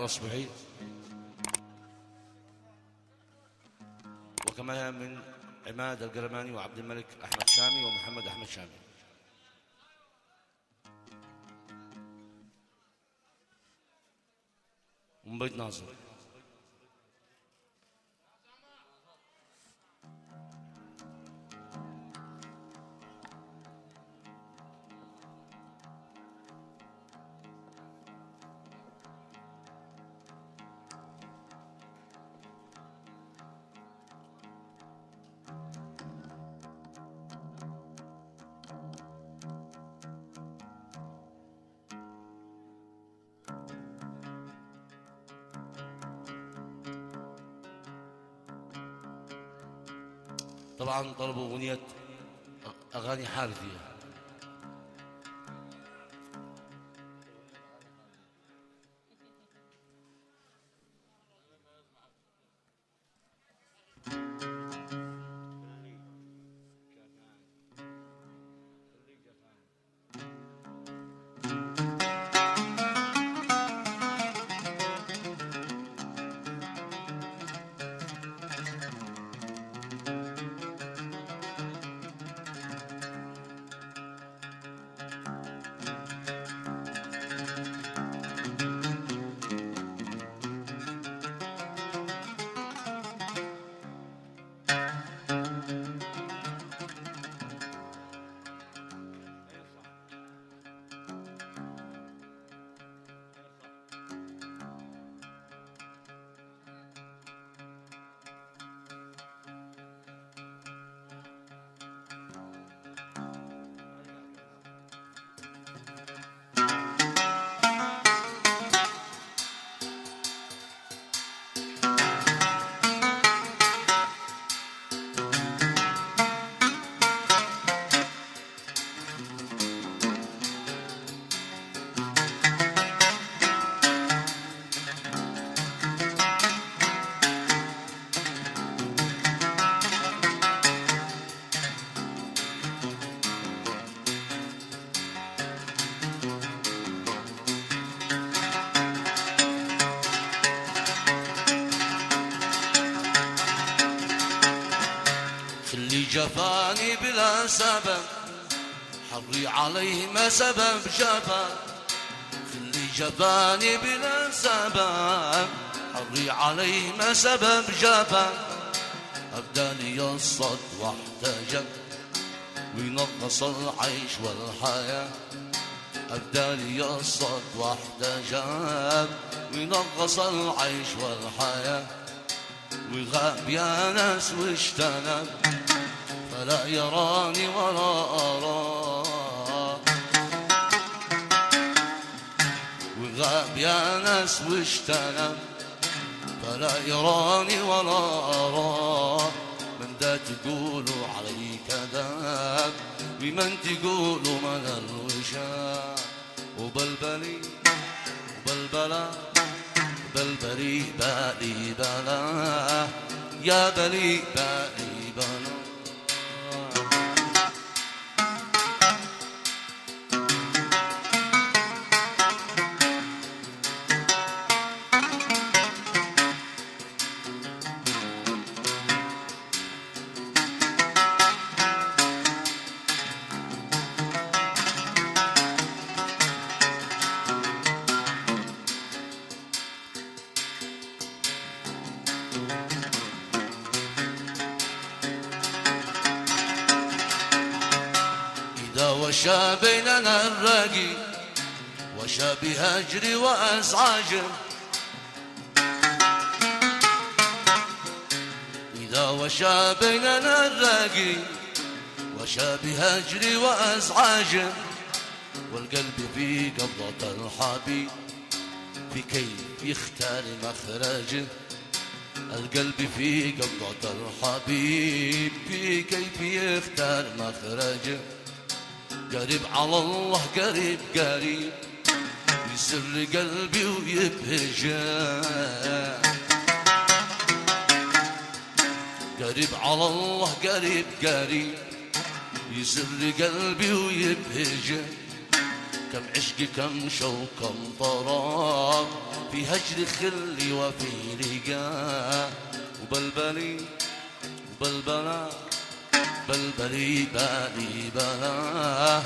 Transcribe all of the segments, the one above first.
المصبحي، وكما من عماد القرماني وعبد الملك أحمد شامي ومحمد أحمد شامي. ومن بيت ناصر. طبعا طلبوا أغنية أغاني حارثية. اللي جفاني بلا سبب حري عليه ما سبب جفا، اللي جفاني بلا سبب حري عليه ما سبب جفا، أبداني يصد واحتجب وينقص العيش والحياة، أبداني يصد واحتجب وينقص العيش والحياة، ويغاب يا ناس واجتنب فلا يراني ولا أراه، ويغاب يا ناس واجتنب فلا يراني ولا أراه، من دا تقولوا علي كذاب ومن تقولوا من الوشاء، وبلبلي وبلبلا بلبلي بالي بلا يا بلي بالي بلا. وشا بيننا الرقي وشا بهجري وأزعاجه، إذا وشا بيننا الرقي وشا بهجري وأزعاجه، والقلب في قبضة الحبيب في كيف يختار مخرجه، القلب في قبضة الحبيب في كيف يختار مخرجه، قريب على الله قريب قريب يسر قلبي ويبهجه، قريب على الله قريب قريب يسر قلبي ويبهجه، كم عشق كم شوق كم طراب، في هجر خلي وفي لقاء، وبلبلي وبلبلا بلبلي بالي بلا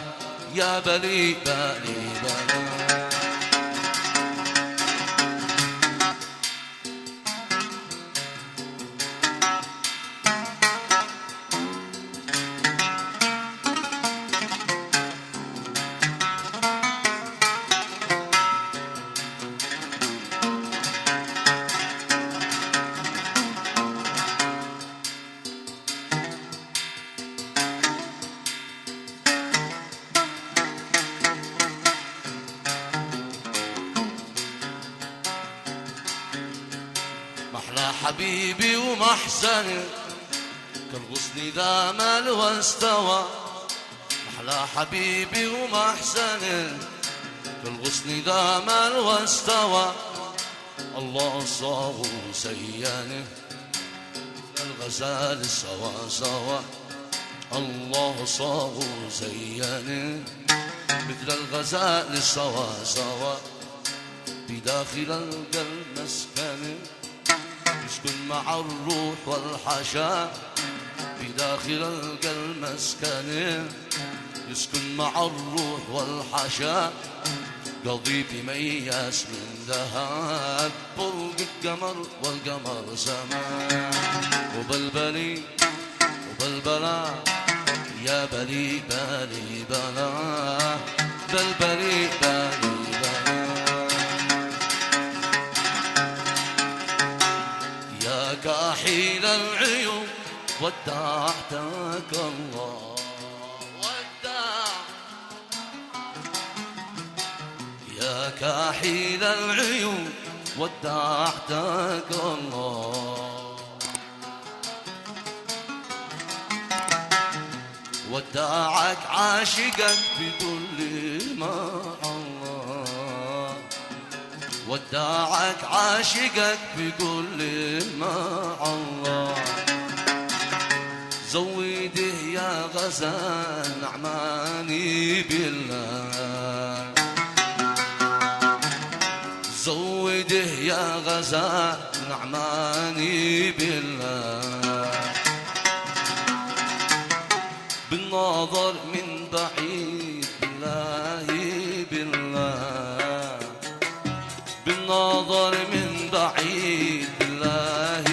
يا بلي بالي بلا. محلى حبيبي ومحسن كالغصن ذا مال واستوى، محلى حبيبي ومحسن كالغصن ذا مال واستوى. الله صاغ سيانه الغزال سوا سوا، الله صاغ سيانه مثل الغزال سوا سوا. بداخل القلب مسكنه يسكن مع الروح والحشا، بداخل القلب مسكنه يسكن مع الروح والحشا. قضيبي مياس من ذهب برق القمر والقمر سما، وبلبلي وبلبلا يا بلي بالي بلا بلبلي بالي بلا. يا كاحيل العيون ودعتك الله ودع، يا كاحيل العيون ودعتك الله، ودعك عاشقك بكل ما الله، ودعك عاشقك بكل ما الله. زوده يا غزال نعماني بالله، زوده يا غزال نعماني بالله. بالنظر من بعيد بالله بالله، بالنظر من بعيد بالله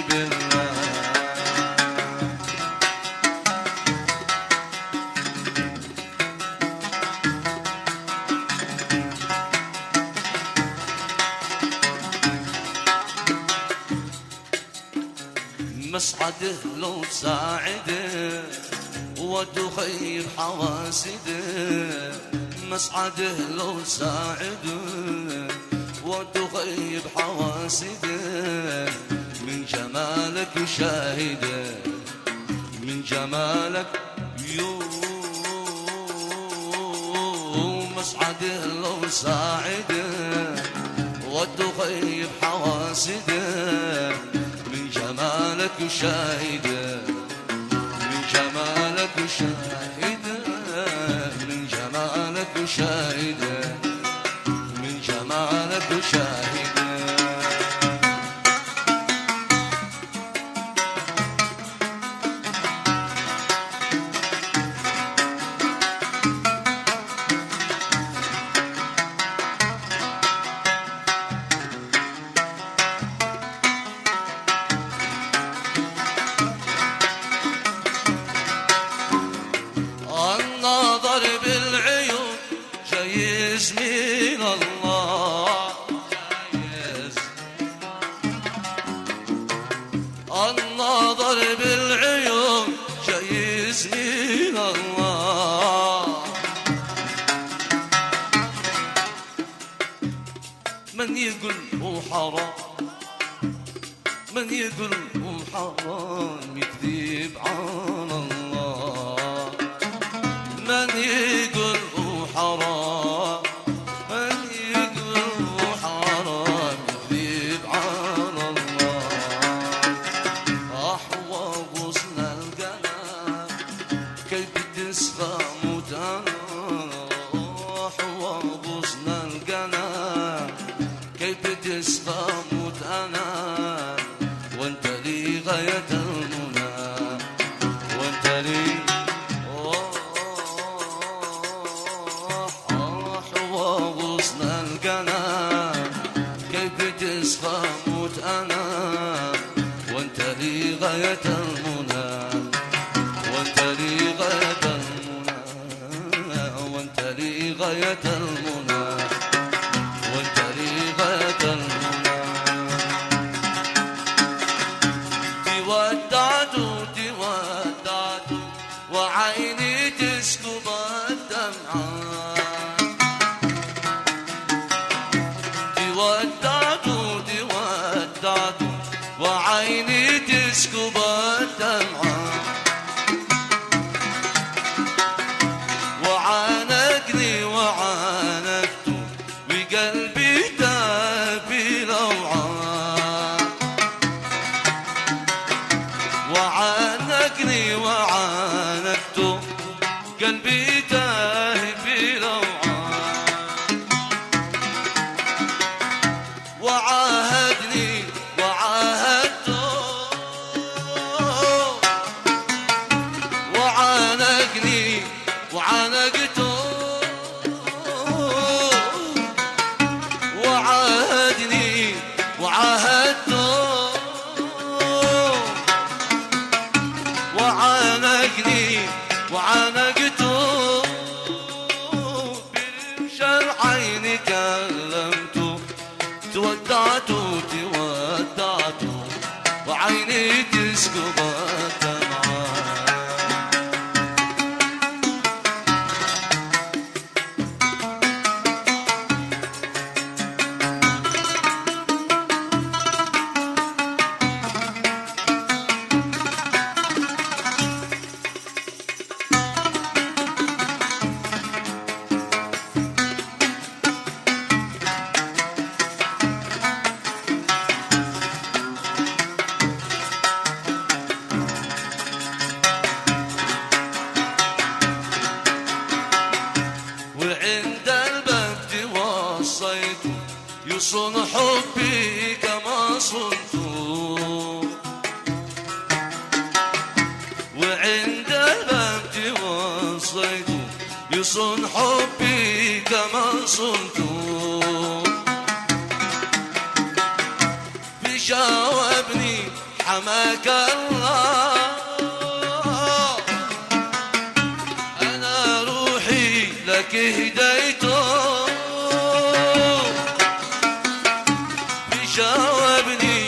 بالله. مسعده لو تساعده وتخيب حواسده، مسعده لو تساعده وتخيب حواسده. من جمالك شاهده من جمالك مسعده لو ساعده وتخيب حواسده. من جمالك شاهده من جمالك شاهده من جمالك شاهده من جمالك شاهده. النظر بالعيون جايز من الله جايز، النظر بالعيون جايز من الله. من يقول هو حرام من يقول هو حرام يكذب على الله. من يقول هو حرام من يقول هو حرام يكذب على الله. أحوى غصن القلب كيف تسفى متانا، أحوى تصغى موت أنا، وانت لي غاية المنى، وانت لي وغصن القنا، كيف تصغى موت أنا، وانت لي غاية المنى، وانت لي غاية المنى، وانت لي غاية المنى، وانت لي غاية المنى. تودعت تودعت وعيني تسكب الدمعة، تودعت تودعت وعيني تسكب الدمعة، وعانقني وعانقت وقلبي تاب بلوعة، وعانقني وعانقت قلبي تاه بلوعة، وعاهدني وعاهدته وعانقني وعانقته، وعاهدني وعاهدته وعانقني وعانقته، برمش العين كلمته، تودعت تودعت وعيني تسكب الدمعة. وعند الباب توصيت يصون حبي كما صنت، وعند الباب توصيت يصون حبي كما صنت، بجاوبني حماك الله، أنا روحي لك هديته، بجاوبني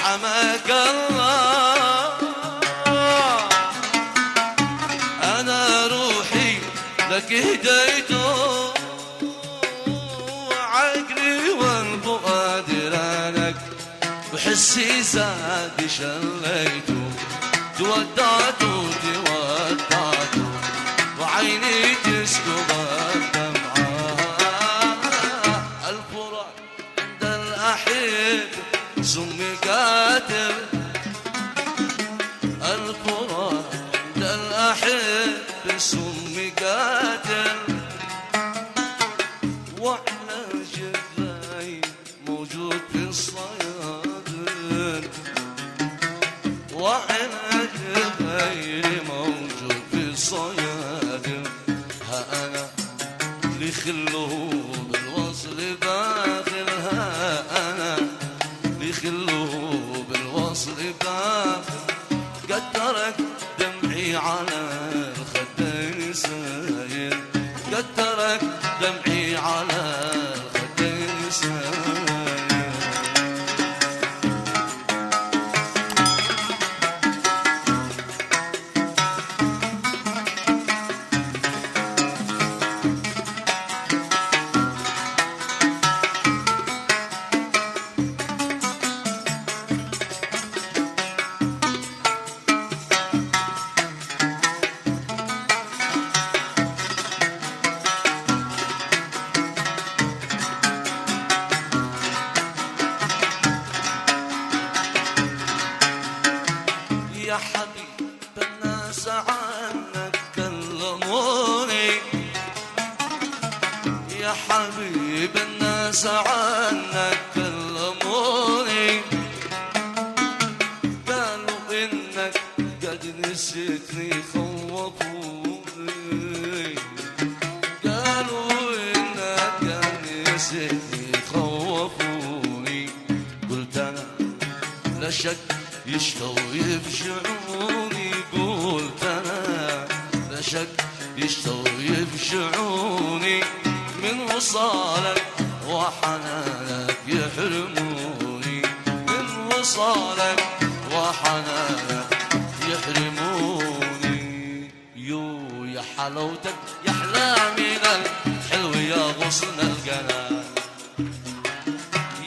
حماك الله، أنا روحي لك هديته، وعقلي والفؤاد لك وحسي زاد شليته، تودعت تودعت وعيني تسكب الدمعة. الفراق عند الأحب سمي قاتل، الفراق عند الأحب سمي قاتل، وعلى جبهي موجود في الصيادين، وعلى جبهي موجود في الصيادين، ها أنا لخلو بالوصل باخر، ها أنا لخلو بالوصل باخر، قد ترك دمعي على الخدين ساير، قد ترك دمعي على الخدين ساير. يا حبيب الناس عنك كلموني، يا حبيب الناس عنك كلموني، لا شك يشتوي بشعوري قلت أنا لا شك يشتوي بشعوري من وصالك وحنانك يحرموني من وصالك وحنانك يحرموني يا حلاوتك يا أحلى من الحلو يا غصن القناة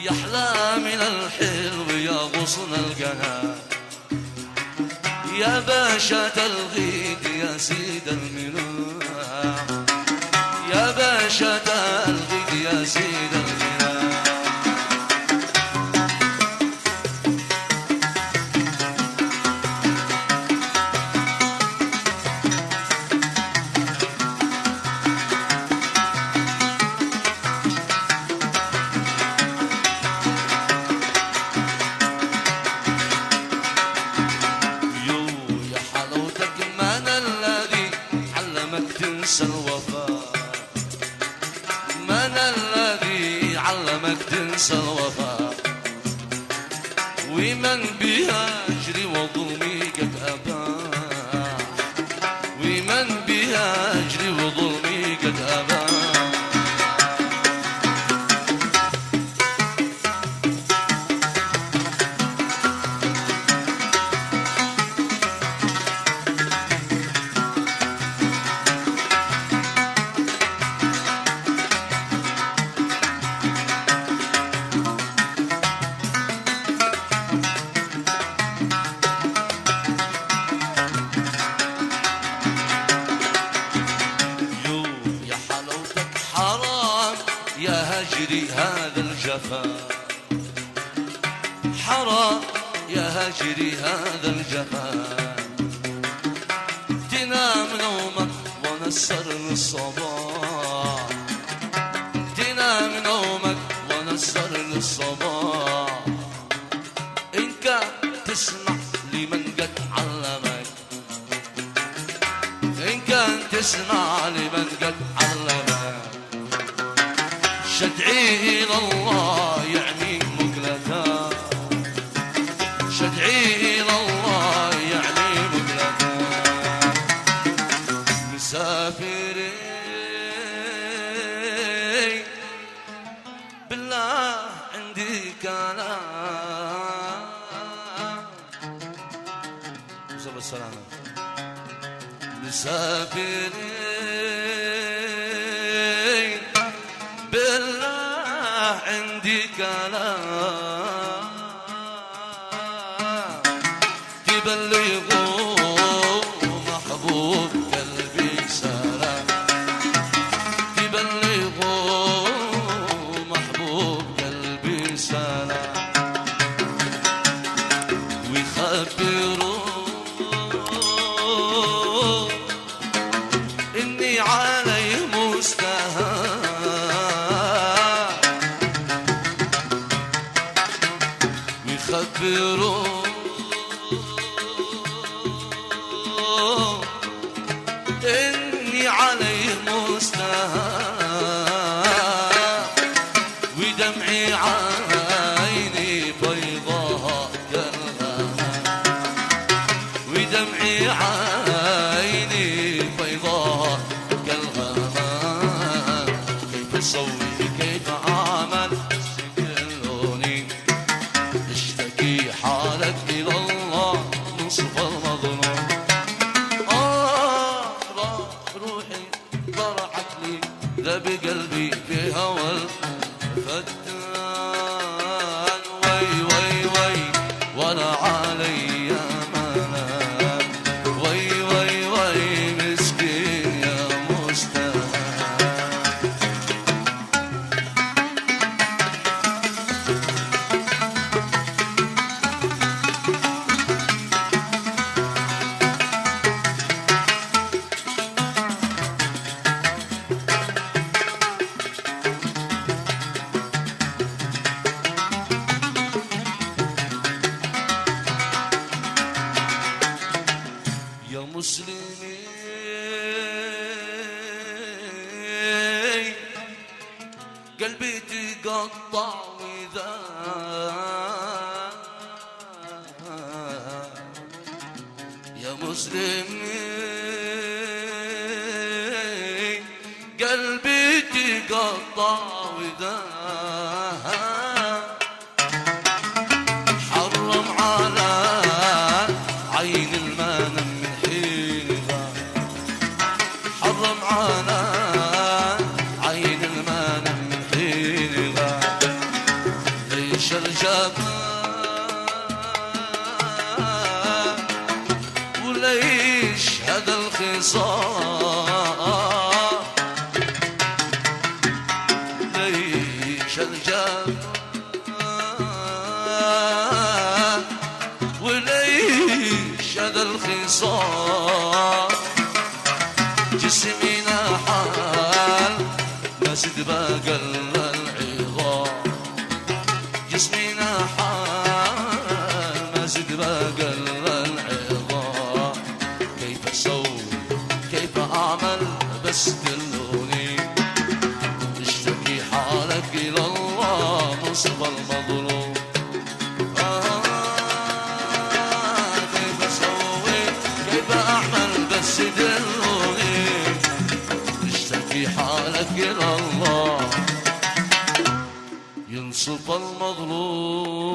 يا أحلى من الحلو يا غصن القناة يا باشا الغيد يا سيد المناع يا باشا الغيد يا سيد المناع تنسى الوفاء من الذي علمك تنسى الوفاء ومن بهجري وظلمي قد أباح ومن بهجري وظلمي قد أباح يا هجري هذا الجفا حرام يا هجري هذا الجفا تنام نومك ونسرني الصباح تنام نومك ونسرني الصباح إن كان تسمع لمن قد علمك إن كان تسمع لمن قد علمك شدعي إلى الله يعني مقلتا شدعي إلى الله يعني مقلتا مسافرين بالله عندي كلام وصل السلامة مسافرين بالله عندي كلام تبلغوا محبوب قلبي سلام تبلغوا محبوب قلبي سلام ويخبروا إني عليه مستهان يخبروا إني عليه مستهان ودمعي عيني بيضاء كالغمام ودمعي عيني بيضاء كالغمام كيف أسوي كيف أعمل حالك إلى الله نصف المظلوم روحي ضرعت لي ذا بقلبي في هوى الفتان وي وي وي ولا علي منام وي وي وي مسكين يا مستهان مسلمين قلبي تقطع وذاب مسلمين قلبي تقطع وداه حرم على عين المنام من حين حرم على عين المنام من حين ليش الجمال وليش هذا الخصام ليش الجمال وليش هذا الخصام جسمي نحال ما زد باقى العظام جسمي نحال ما زد باقى العظام كيف اسوي كيف اعمل بس دلوني اشتكي حالك الى الله مصطفى المظلوم كيف اسوي كيف اعمل بس دلوني اشتكي حالك الى الله ينصف المظلوم